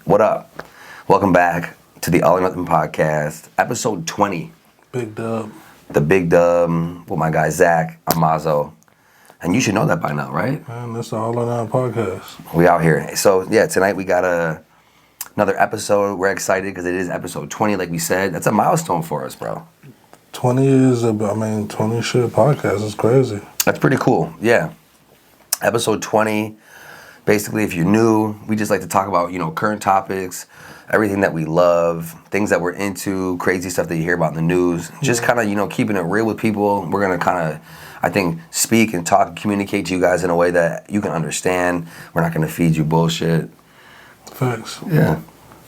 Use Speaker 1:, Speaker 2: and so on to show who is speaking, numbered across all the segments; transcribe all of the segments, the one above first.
Speaker 1: What up? Welcome back to the All or Nothin podcast, episode 20.
Speaker 2: Big dub.
Speaker 1: The big dub with my guy Zach, I'm Mazo. And you should know that by now, right?
Speaker 2: Man, this is the All or Nothin podcast.
Speaker 1: We out here. So, yeah, tonight we got another episode. We're excited because it is episode 20, like we said. That's a milestone for us, bro.
Speaker 2: 20 is, 20 shit podcast is crazy.
Speaker 1: That's pretty cool, yeah. Episode 20. Basically, if you're new, we just like to talk about, current topics, everything that we love, things that we're into, crazy stuff that you hear about in the news. Just kind of, keeping it real with people. We're going to kind of, I think, speak and talk and communicate to you guys in a way that you can understand. We're not going to feed you bullshit.
Speaker 2: Facts.
Speaker 1: Yeah.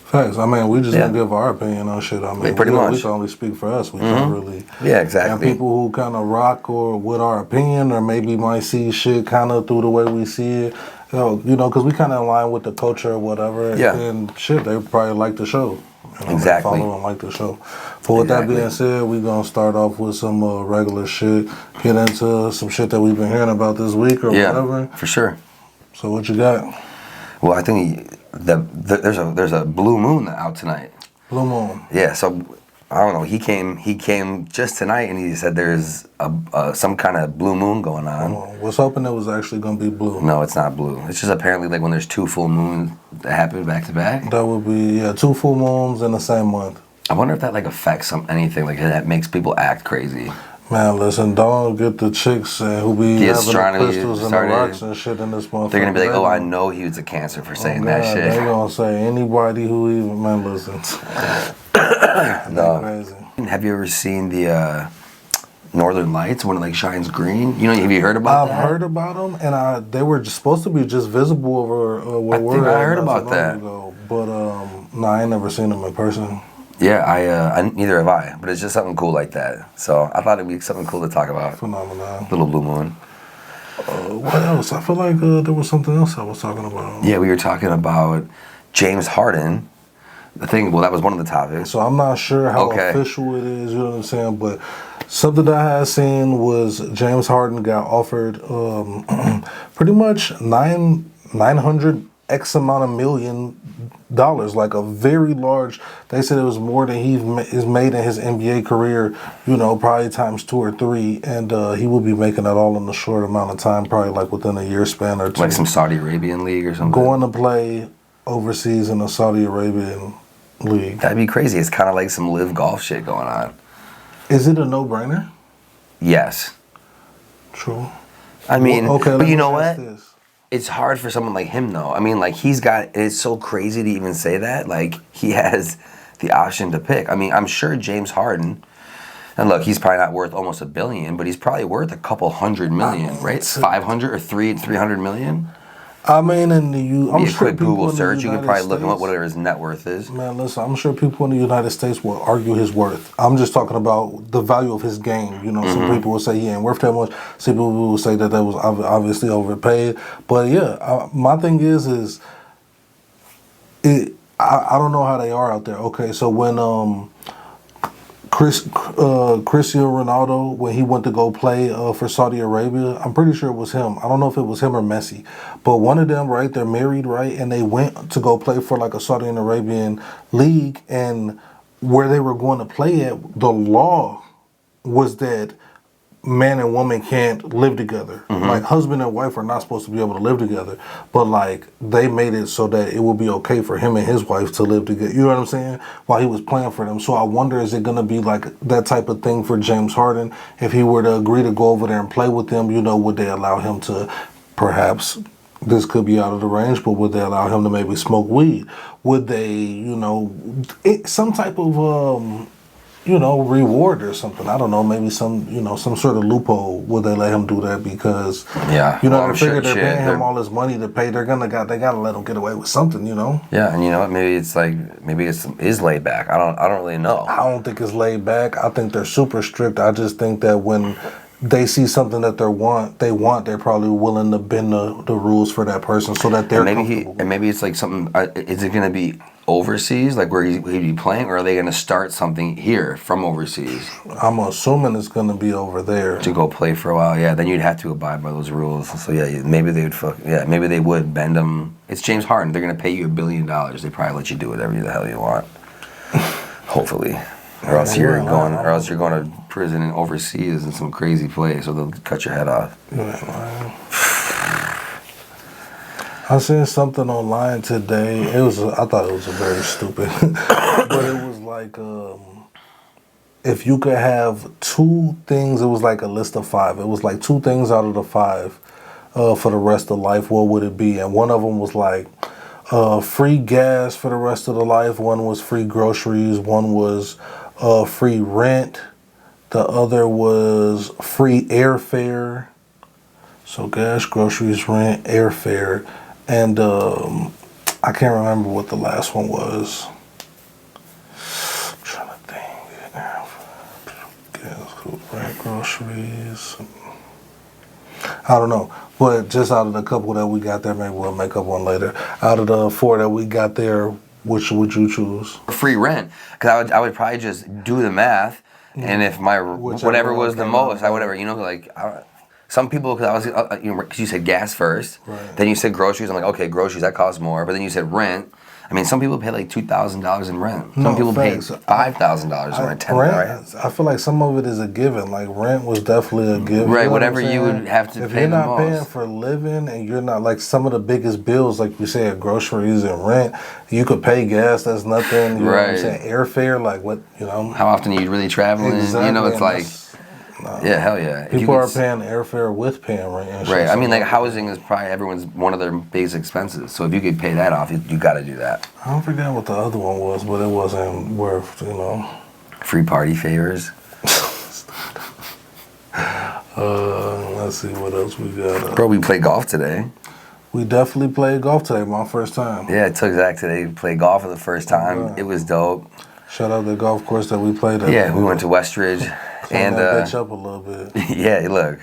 Speaker 2: Facts. We just gonna give our opinion on shit.
Speaker 1: Pretty much.
Speaker 2: We can only speak for us. We can't really.
Speaker 1: Yeah, exactly.
Speaker 2: And people who kind of rock or with our opinion, or maybe might see shit kind of through the way we see it. Because we kind of align with the culture or whatever.
Speaker 1: Yeah.
Speaker 2: And shit, they probably like the show.
Speaker 1: Exactly.
Speaker 2: Follow and like the show. But with that being said, we're going to start off with some regular shit. Get into some shit that we've been hearing about this week or whatever.
Speaker 1: Yeah, for sure.
Speaker 2: So what you got?
Speaker 1: Well, I think there's a blue moon out tonight.
Speaker 2: Blue moon.
Speaker 1: Yeah, so I don't know. He came just tonight, and he said there's some kind of blue moon going on.
Speaker 2: Was hoping it was actually gonna be blue.
Speaker 1: No, it's not blue. It's just apparently like when there's two full moons that happen back to back.
Speaker 2: That would be 2 full moons in the same month.
Speaker 1: I wonder if that like affects anything like that makes people act crazy.
Speaker 2: Man, listen, don't get the chicks who be having the crystals and the rocks and shit in this motherfucker.
Speaker 1: They're gonna be like, I know he was a Cancer for saying that shit.
Speaker 2: They're gonna say anybody who even, man, listen.
Speaker 1: No.
Speaker 2: Crazy.
Speaker 1: Have you ever seen the Northern Lights when it like shines green? Have you heard about that?
Speaker 2: I've heard about them, and they were just supposed to be just visible over where we're at.
Speaker 1: I heard about that.
Speaker 2: But no, I ain't never seen them in person.
Speaker 1: Yeah, I neither have I, but it's just something cool like that. So I thought it'd be something cool to talk about.
Speaker 2: Phenomenon.
Speaker 1: Little blue moon.
Speaker 2: What else? I feel like there was something else I was talking about.
Speaker 1: Yeah, we were talking about James Harden. That was one of the topics.
Speaker 2: So I'm not sure how official it is, you know what I'm saying? But something that I had seen was James Harden got offered pretty much 900 X amount of $1 million, like a very large. They said it was more than he's made in his NBA career, probably times 2 or 3, and he will be making that all in a short amount of time, probably like within a year span or 2.
Speaker 1: Like some Saudi Arabian league or something.
Speaker 2: Going to play overseas in the Saudi Arabian league.
Speaker 1: That'd be crazy. It's kind of like some live golf shit going on.
Speaker 2: Is it a no-brainer?
Speaker 1: Yes.
Speaker 2: True.
Speaker 1: But you know what?
Speaker 2: This.
Speaker 1: It's hard for someone like him, though. It's so crazy to even say that. Like, he has the option to pick. I'm sure James Harden, and look, he's probably not worth almost $1 billion, but he's probably worth a couple $100 million, right? 500 or 300 million?
Speaker 2: I'm
Speaker 1: a
Speaker 2: sure
Speaker 1: quick Google search, you could probably
Speaker 2: States,
Speaker 1: look him up, whatever his net worth is.
Speaker 2: Man, listen, I'm sure people in the United States will argue his worth. I'm just talking about the value of his game. Some people will say he ain't worth that much. Some people will say that was obviously overpaid. But yeah, my thing is I don't know how they are out there. Okay, so when Cristiano Ronaldo, when he went to go play for Saudi Arabia, I'm pretty sure it was him. I don't know if it was him or Messi, but one of them, right? They're married, right? And they went to go play for like a Saudi Arabian league, and where they were going to play at, the law was that man and woman can't live together. Like husband and wife are not supposed to be able to live together, but like they made it so that it would be okay for him and his wife to live together. You know what I'm saying? While he was playing for them. So I wonder, is it going to be like that type of thing for James Harden? If he were to agree to go over there and play with them, would they allow him to, perhaps this could be out of the range, but would they allow him to maybe smoke weed? Would they, some type of reward or something. I don't know, maybe some sort of loophole. Would they let him do that? Because they figure they're paying him all this money to pay. They gotta let him get away with something,
Speaker 1: Yeah, and you know what? Maybe it's laid back. I don't really know.
Speaker 2: I don't think it's laid back. I think they're super strict. I just think that when they see something that they're probably willing to bend the rules for that person so that they're comfortable.
Speaker 1: And maybe it's like something. Is it going to be overseas, like where he'd be playing, or are they going to start something here from overseas?
Speaker 2: I'm assuming it's going to be over there
Speaker 1: to go play for a while. Yeah, then you'd have to abide by those rules. So yeah, maybe they would maybe they would bend them. It's James Harden. They're going to pay you $1 billion. They probably let you do whatever the hell you want. Hopefully. Or else you're going to prison and overseas in some crazy place, or they'll cut your head off.
Speaker 2: I seen something online today. I thought it was very stupid, but it was like if you could have 2 things. It was like a list of 5. It was like 2 things out of the 5 for the rest of life. What would it be? And one of them was like free gas for the rest of the life. One was free groceries. One was free rent. The other was free airfare. So gas, groceries, rent, airfare, and I can't remember what the last one was. I'm trying to think. Gas, rent, groceries. I don't know. But just out of the couple that we got there, maybe we'll make up one later. Out of the 4 that we got there, which would you choose?
Speaker 1: Free rent, because I would probably just do the math, and if my whatever was the most, I whatever some people, because I was because you said gas first,
Speaker 2: right.
Speaker 1: Then you said groceries. I'm like, okay, groceries that costs more, but then you said rent. I mean, some people pay like $2,000 in rent. Some people pay $5,000 in rent.
Speaker 2: Rent, I feel like some of it is a given. Like rent was definitely a given.
Speaker 1: Right,
Speaker 2: you know
Speaker 1: whatever you would have to
Speaker 2: if
Speaker 1: pay
Speaker 2: you're
Speaker 1: the
Speaker 2: not
Speaker 1: most.
Speaker 2: paying for living, and you're not like some of the biggest bills, like you said, groceries and rent. You could pay gas. That's nothing. You know what I'm saying? Airfare, like what
Speaker 1: How often are you really traveling?
Speaker 2: Exactly,
Speaker 1: it's like. Yeah, hell yeah.
Speaker 2: People are paying airfare with paying rent. And
Speaker 1: right. I mean, like housing is probably one of their basic expenses. So if you could pay that off, you got to do that.
Speaker 2: I don't forget what the other one was, but it wasn't worth,
Speaker 1: Free party favors.
Speaker 2: Let's see what else we got.
Speaker 1: Bro, we played golf today.
Speaker 2: We definitely played golf today. My first time.
Speaker 1: Yeah, it took Zach today to play golf for the first time. It was dope.
Speaker 2: Shout out the golf course that we played at.
Speaker 1: Yeah, we went to Westridge. And
Speaker 2: bitch up a little bit.
Speaker 1: Yeah, look.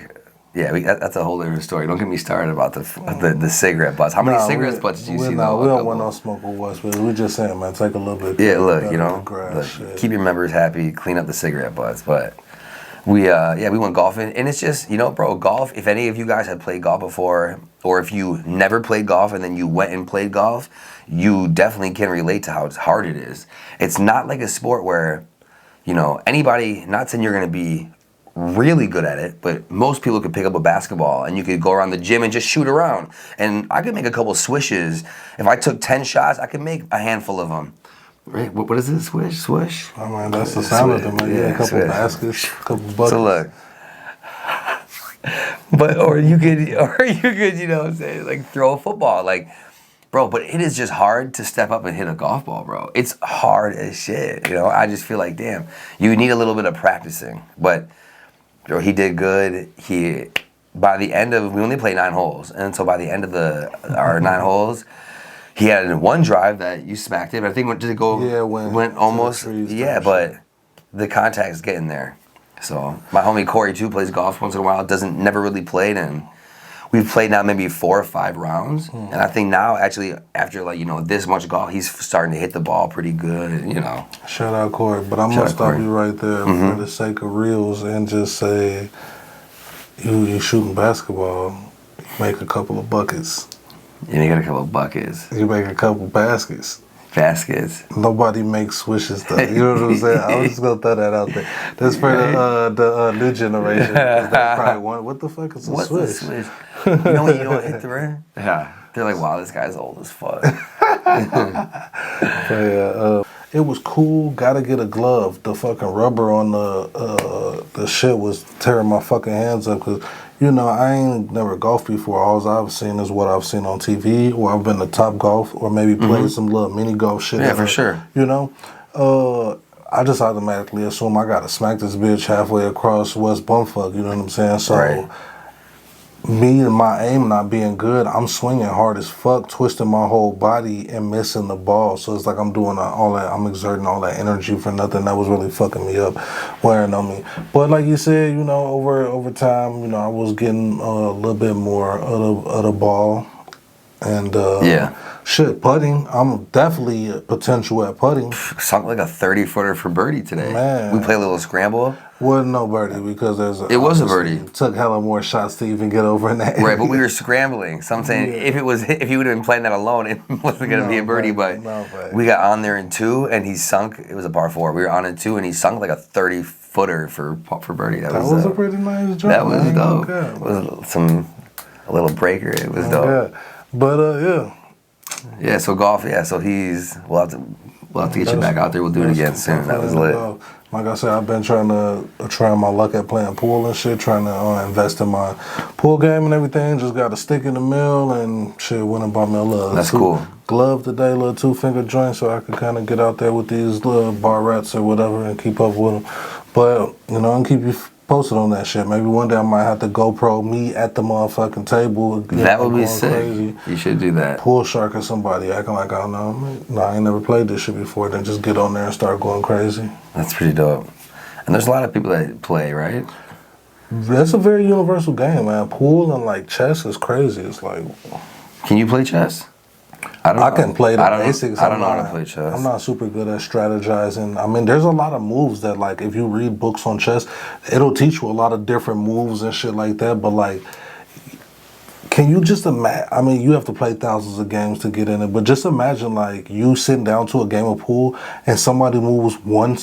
Speaker 1: Yeah, that's a whole different story. Don't get me started about the cigarette butts. How many cigarette butts did you see?
Speaker 2: No, we don't want no smoke with Westridge. We're just saying, man, take a little bit.
Speaker 1: Yeah, look, keep your members happy, clean up the cigarette butts. But we went golfing, and it's just, bro, golf. If any of you guys had played golf before, or if you never played golf and then you went and played golf, you definitely can relate to how hard it is. It's not like a sport where, anybody, not saying you're going to be really good at it, but most people could pick up a basketball and you could go around the gym and just shoot around. And I could make a couple swishes. If I took 10 shots, I could make a handful of them. Right? What is it? Swish?
Speaker 2: I mean, that's the sound of them. Yeah, a couple baskets, a couple buckets.
Speaker 1: So look. But, or you could, what I'm saying, like throw a football. Like, bro, but it is just hard to step up and hit a golf ball, bro. It's hard as shit. I just feel like, damn, you need a little bit of practicing. But, bro, he did good. By the end of, we only played 9 holes. And so by the end of our 9 holes, he had one drive that you smacked it. But I think went almost, but the contact's getting there. So my homie Corey too plays golf once in a while. Never really played, and we've played now maybe 4 or 5 rounds. And I think now actually after this much golf, he's starting to hit the ball pretty good.
Speaker 2: Shout out Corey, but I'm gonna stop you right there for the sake of reels and just say, you shooting basketball, you make a couple of buckets.
Speaker 1: You make a couple of buckets.
Speaker 2: You make a couple baskets. Nobody makes swishes though. You know what I'm saying? I was just gonna throw that out there. That's for the new generation. They probably want, what the fuck is a swish?
Speaker 1: What's a swish? You don't hit the rim? Yeah. They're like, wow, this guy's old as fuck.
Speaker 2: It was cool. Gotta get a glove. The fucking rubber on the shit was tearing my fucking hands up because. I ain't never golfed before. All I've seen is what I've seen on TV, or I've been to Top Golf, or maybe played some little mini golf shit.
Speaker 1: Yeah, for sure.
Speaker 2: I just automatically assume I gotta smack this bitch halfway across West Bumfuck. You know what I'm saying? So, me and my aim not being good, I'm swinging hard as fuck, twisting my whole body and missing the ball. So it's like I'm doing all that, I'm exerting all that energy for nothing. That was really fucking me up, wearing on me. But like you said, you know, over time, you know, I was getting a little bit more of the ball. And shit, putting, I'm definitely a potential at putting.
Speaker 1: Sunk like a 30-footer for birdie today.
Speaker 2: Man.
Speaker 1: We play a little scramble.
Speaker 2: Wasn't no birdie because
Speaker 1: it was a birdie.
Speaker 2: Took hella more shots to even get over in that area.
Speaker 1: Right, but we were scrambling. So I'm saying if you would have been playing that alone, it wasn't gonna be a birdie. But we got on there in 2 and he sunk. It was a par 4. We were on in 2 and he sunk like a 30-footer for birdie. That was
Speaker 2: a pretty nice job.
Speaker 1: That was dope. It was a little breaker. It was dope.
Speaker 2: Yeah. But yeah.
Speaker 1: Yeah, so golf, so we'll have to get you back out there. We'll do it again soon. That was lit.
Speaker 2: Like I said, I've been trying my luck at playing pool and shit, trying to invest in my pool game and everything. Just got a stick in the mill and shit, went and bought me a little glove today, little 2-finger joint, so I could kind of get out there with these little bar rats or whatever and keep up with them. But, you know, I'll keep you posted on that shit. Maybe one day I might have to GoPro me at the motherfucking table.
Speaker 1: That would be sick. Crazy. You should do that.
Speaker 2: Pool shark or somebody acting like I don't know. No, I ain't never played this shit before. Then just get on there and start going crazy.
Speaker 1: That's pretty dope. And there's a lot of people that play, right?
Speaker 2: That's a very universal game, man. Pool and like chess is crazy. It's like,
Speaker 1: can you play chess? I
Speaker 2: can play the basics.
Speaker 1: I don't know how to play chess.
Speaker 2: I'm not super good at strategizing. I mean, there's a lot of moves that, like, if you read books on chess, it'll teach you a lot of different moves and shit like that. But, like, can you just imagine? I mean, you have to play thousands of games to get in it. But just imagine, like, you sitting down to a game of pool and somebody moves one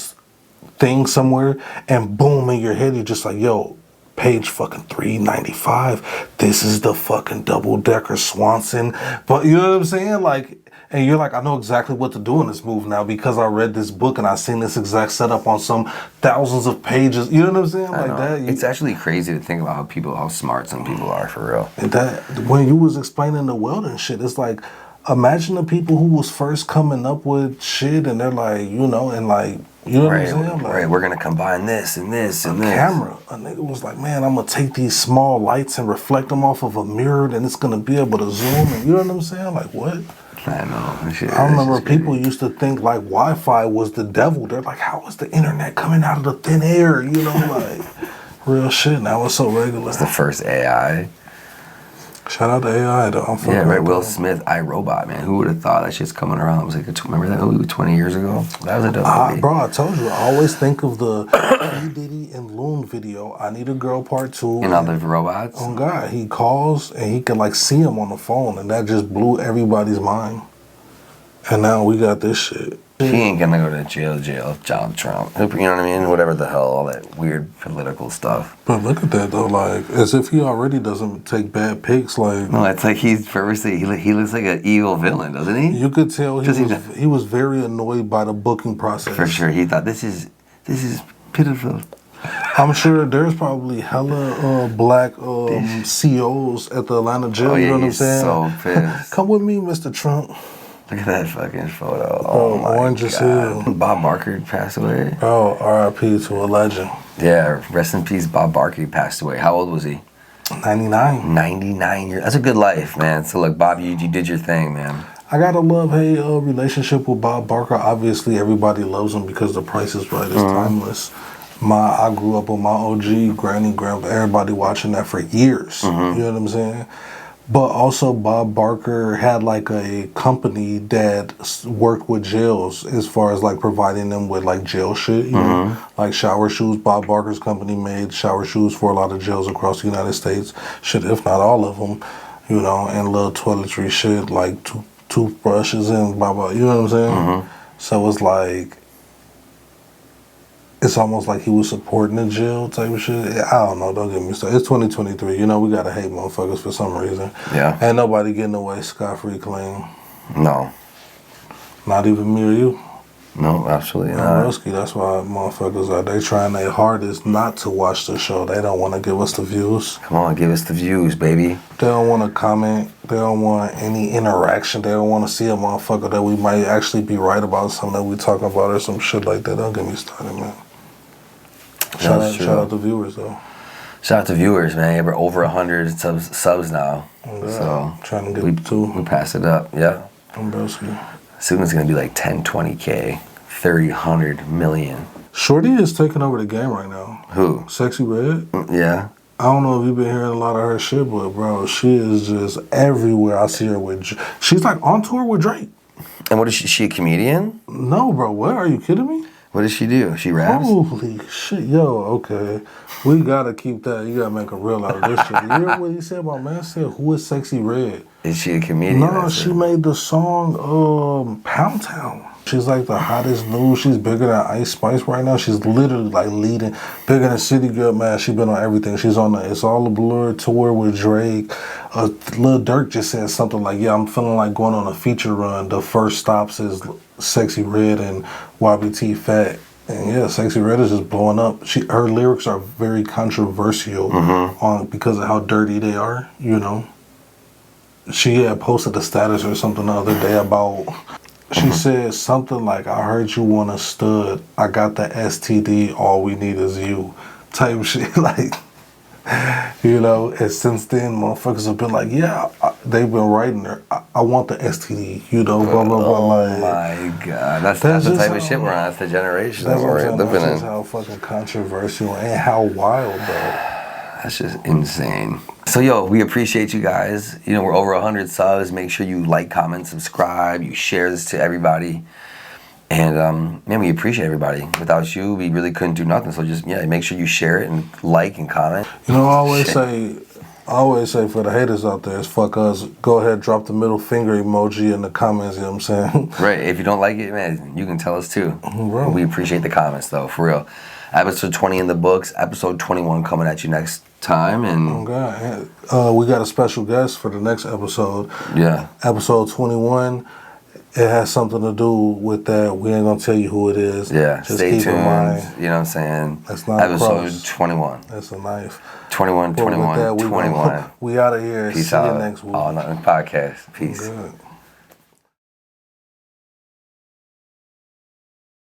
Speaker 2: thing somewhere and boom, in your head, you're just like, yo, page fucking 395. This is the fucking double-decker Swanson. But you know what I'm saying? Like, and you're like, I know exactly what to do in this move now because I read this book and I seen this exact setup on some thousands of pages. You know what I'm saying? Like that.
Speaker 1: It's actually crazy to think about how smart some people are, for real.
Speaker 2: That when you was explaining the welding shit, it's like, imagine the people who was first coming up with shit and they're like, you know, and like, you know what I'm saying? Like,
Speaker 1: right, we're gonna combine this and this and this.
Speaker 2: Camera. A nigga was like, man, I'm gonna take these small lights and reflect them off of a mirror and it's gonna be able to zoom. And you know what I'm saying? Like, what?
Speaker 1: I know.
Speaker 2: I remember people used to think like Wi-Fi was the devil. They're like, how is the internet coming out of the thin air? You know, like, real shit. Now it's so regular.
Speaker 1: It's the first AI.
Speaker 2: Shout out to AI though.
Speaker 1: Yeah, right. Will Smith, iRobot, man. Who would have thought that shit's coming around? I was like, remember that movie 20 years ago? That was a dope movie.
Speaker 2: Bro, I told you, I always think of the P. Diddy and Loon video, I Need a Girl Part 2.
Speaker 1: And all the robots?
Speaker 2: Oh, God. He calls and he can, like, see him on the phone, and that just blew everybody's mind. And now we got this shit.
Speaker 1: He ain't gonna go to jail, Donald Trump. You know what I mean? Whatever the hell, all that weird political stuff.
Speaker 2: But look at that, though, like, as if he already doesn't take bad pics, like...
Speaker 1: No, it's like he's purposely, he looks like an evil villain, doesn't he?
Speaker 2: You could tell he was very annoyed by the booking process.
Speaker 1: For sure, he thought, this is pitiful.
Speaker 2: I'm sure there's probably hella black CEOs at the Atlanta jail, you know what I'm saying?
Speaker 1: So pissed.
Speaker 2: Come with me, Mr. Trump.
Speaker 1: Look at that fucking photo. Oh my
Speaker 2: orange as hell.
Speaker 1: Bob Barker passed away.
Speaker 2: Oh, R.I.P. to a legend.
Speaker 1: Yeah, rest in peace. Bob Barker passed away. How old was he?
Speaker 2: 99.
Speaker 1: 99 years. That's a good life, man. So look, Bob, you did your thing, man.
Speaker 2: I got a love-hate relationship with Bob Barker. Obviously, everybody loves him because The Price is Right is timeless. I grew up with my OG, granny, grandpa, everybody watching that for years. You know what I'm saying? But also, Bob Barker had like a company that worked with jails as far as like providing them with like jail shit. You know? Like shower shoes. Bob Barker's company made shower shoes for a lot of jails across the United States. Shit, if not all of them. You know, and little toiletry shit like toothbrushes and blah blah. You know what I'm saying? So it's like, it's almost like he was supporting the jail type of shit. I don't know. Don't get me started. It's 2023. You know, we gotta hate motherfuckers for some reason. Yeah. Ain't nobody getting away scot-free clean.
Speaker 1: No.
Speaker 2: Not even me or you.
Speaker 1: No, absolutely not.
Speaker 2: Risky. That's why motherfuckers are. They trying their hardest not to watch the show. They don't want to give us the views.
Speaker 1: Come on, give us the views, baby.
Speaker 2: They don't want to comment. They don't want any interaction. They don't want to see a motherfucker that we might actually be right about something that we talking about or some shit like that. Don't get me started, man. Shout out to viewers, though.
Speaker 1: Shout out to viewers, man. We're over 100 subs now.
Speaker 2: Yeah,
Speaker 1: so
Speaker 2: trying to get
Speaker 1: we passed it up. Yeah.
Speaker 2: Basically.
Speaker 1: Soon it's gonna be like 10, 20K, 30, 100 million.
Speaker 2: Shorty is taking over the game right now.
Speaker 1: Who?
Speaker 2: Sexy Red.
Speaker 1: Yeah.
Speaker 2: I don't know if you've been hearing a lot of her shit, but bro, she is just everywhere. I see her with. She's like on tour with Drake.
Speaker 1: And what is she? She a comedian?
Speaker 2: No, bro. What? Are you kidding me?
Speaker 1: What does she do? She raps?
Speaker 2: Holy shit, yo. Okay, we gotta keep that. You gotta make a real out of this shit. You hear what he said about man? Said who is Sexy Red?
Speaker 1: Is she a comedian?
Speaker 2: No, she made the song Pound Town. She's like the hottest news. She's bigger than Ice Spice right now. She's literally like leading, bigger than City Girl, man. She's been on everything. She's on the It's All a Blur tour with Drake. Lil Durk just said something like, yeah, I'm feeling like going on a feature run. The first stops is Sexy Red and YBT Fat. And yeah, Sexy Red is just blowing up. Her lyrics are very controversial because of how dirty they are, you know. She had posted a status or something the other day about... She said something like, I heard you want a stud. I got the STD. All we need is you. Type shit. Like, you know, and since then, motherfuckers have been like, yeah, they've been writing her. I want the STD, you know, blah, blah, blah.
Speaker 1: Oh,
Speaker 2: like,
Speaker 1: my God. That's the type of shit we're on. That's the generation that we're living in.
Speaker 2: That's just how fucking controversial and how wild, though.
Speaker 1: That's just insane. So, yo, we appreciate you guys. You know, we're over 100 subs. Make sure you like, comment, subscribe. You share this to everybody. And, man, we appreciate everybody. Without you, we really couldn't do nothing. So just, yeah, make sure you share it and like and comment.
Speaker 2: You know, I always say for the haters out there, it's fuck us. Go ahead, drop the middle finger emoji in the comments, you know what I'm saying?
Speaker 1: Right. If you don't like it, man, you can tell us too.
Speaker 2: Bro.
Speaker 1: We appreciate the comments, though, for real. Episode 20 in the books. Episode 21 coming at you next time. And
Speaker 2: oh God, we got a special guest for the next episode.
Speaker 1: Yeah.
Speaker 2: Episode 21. It has something to do with that. We ain't gonna tell you who it is.
Speaker 1: Yeah.
Speaker 2: Just
Speaker 1: stay
Speaker 2: keep
Speaker 1: tuned.
Speaker 2: in mind.
Speaker 1: You know what I'm saying?
Speaker 2: That's not
Speaker 1: episode 21.
Speaker 2: That's a knife.
Speaker 1: 21, 21, 21.
Speaker 2: We out of here.
Speaker 1: Peace
Speaker 2: See
Speaker 1: out.
Speaker 2: you next week.
Speaker 1: All Nothin podcast. Peace.
Speaker 2: Good.